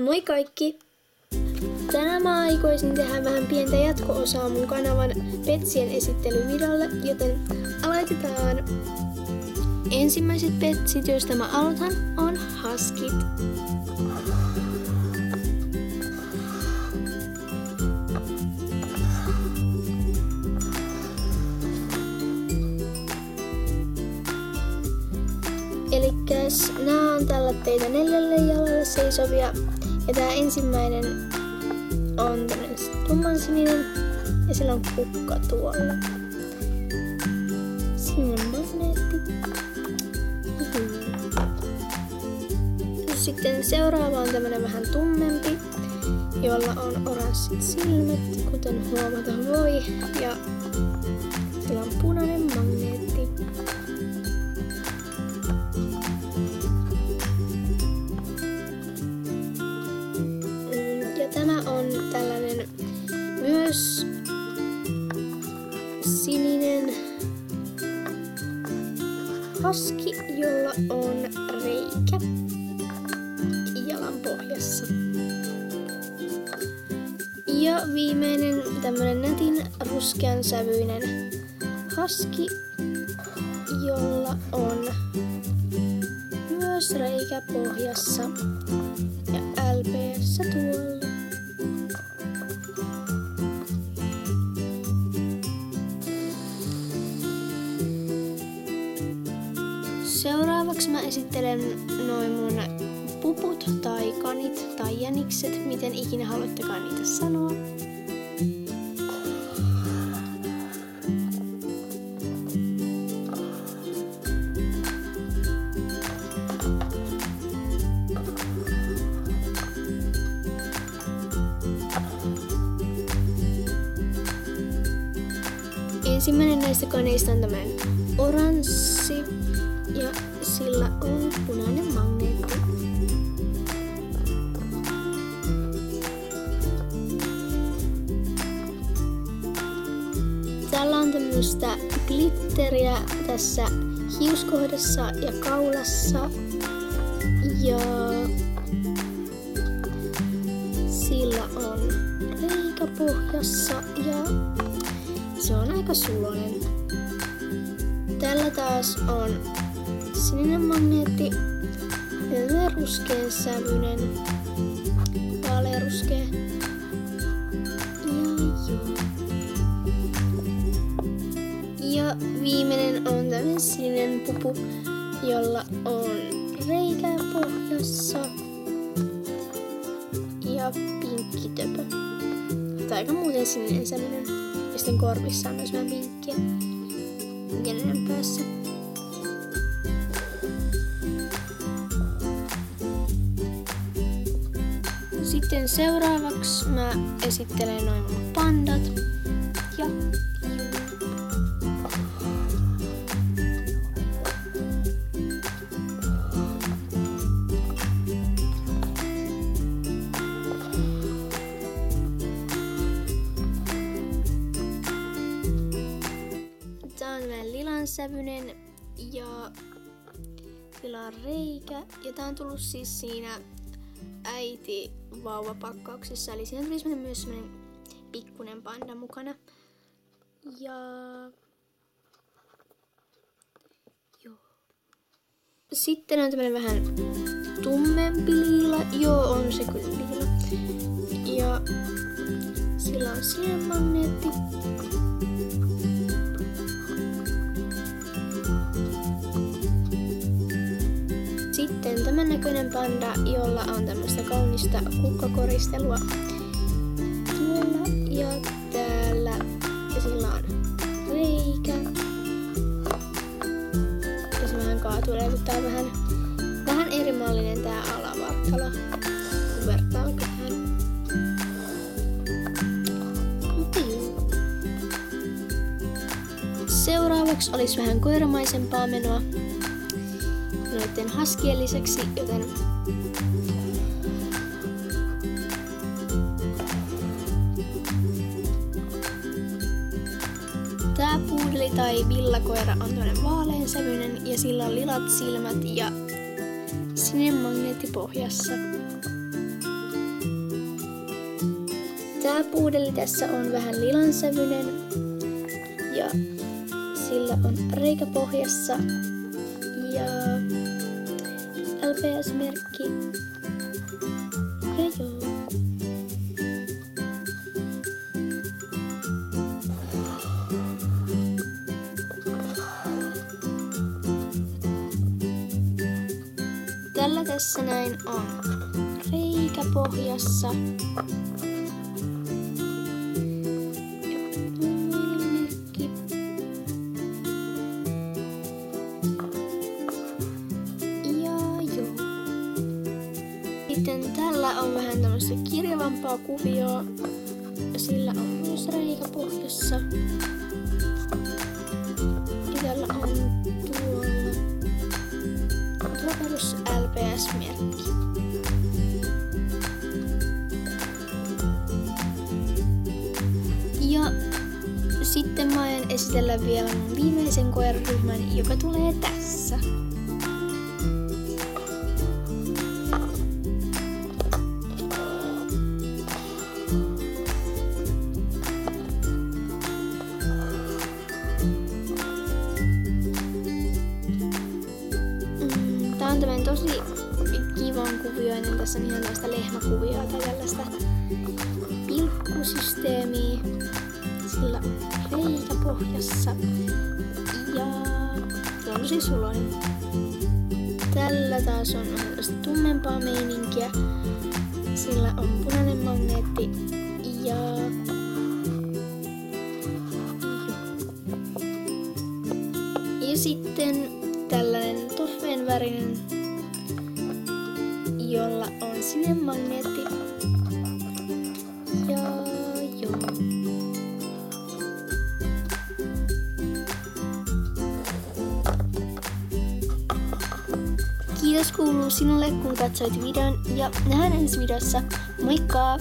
Moi kaikki! Tänään mä aikoisin tehdä vähän pientä jatko-osaa mun kanavan petsien esittelyvideolle, joten aloitetaan! Ensimmäiset petsit, joista mä aloitan, on huskit. Elikkäs nää on tällä teitä 4 jalalle seisovia. Ja tää ensimmäinen on tämmönen tummansininen ja sillä on kukka tuolla. Sininen magneetti. Sitten seuraava on tämmönen vähän tummempi, jolla on oranssit silmät, kuten huomata voi. Ja sillä on punainen magneetti. Tämä on tällainen myös sininen husky, jolla on reikä jalan pohjassa. Ja viimeinen tämmönen nätin ruskean sävyinen husky, jolla on myös reikä pohjassa ja LP:ssä tuolla. Seuraavaksi mä esittelen noin mun puput tai kanit tai jänikset, miten ikinä haluattekaan niitä sanoa. Ensimmäinen näistä kaneista on tämmönen oranssi. Ja sillä on punainen magneetti. Täällä on tämmöistä glitteriä tässä hiuskohdassa ja kaulassa. Ja sillä on reikä pohjassa ja se on aika suloinen. Tällä taas on sininen magneetti ja ruskean sävyinen, vaalearuskea. Ja viimeinen on tämmöinen sininen pupu, jolla on reikä pohjassa ja pinkki töpö. Tai aika muuten sininen sävyinen. Ja sitten korvissa on myös vähän pinkkiä ja nenän päässä. Sitten seuraavaksi mä esittelen noin mun pandat ja tää on vähän lilansävyinen ja sillä on reikä ja tää on tullut siis siinä äiti vauvapakkauksessa, eli siinä tuli myös semmoinen pikkunen panda mukana. Ja joo. Sitten on tämmönen vähän tummempi liila. Joo, on se kyllä liila. Ja sillä on sininen magneetti. Sitten tämän näköinen panda, jolla on tämmöistä kaunista kukkakoristelua tuolla ja täällä. Ja sillä on reikä. Ja se vähän kaatuilee, kun tää on vähän erimallinen tää alavartalo, kun vertaa tähän. Mutta joo. Seuraavaksi olisi vähän koiramaisempaa menoa noiden huskien lisäksi, joten tää puudeli tai villakoira on tämmönen vaaleansävyinen ja sillä on lilat silmät ja sininen magneetti pohjassa. Tää puudelli tässä on vähän lilansävyinen ja sillä on reikä pohjassa ja LPS-merkki. Ja joo. Tällä tässä näin on reikä pohjassa. Sitten tällä on vähän tämmöistä kirjavampaa kuvioa. Sillä on myös reikä pohjassa. Ja tällä on tuo perus LPS-merkki. Ja sitten mä aion esitellä vielä mun viimeisen koiraryhmän, joka tulee tässä. Tää on tämmönen tosi kivan kuvioinen. Tässä on ihan tällaista lehmäkuvioa tai tällaista pilkkusysteemiä. Sillä on reikä pohjassa ja se on tosi suloinen. Tällä taas on tällaista tummempaa meininkiä. Sillä on punainen magneetti ja sitten tällainen toffeen värinen, jolla on sininen magneetti. Ja joo. Kiitos kuuluu sinulle, kun katsoit videon ja nähdään ensi videossa. Moikka!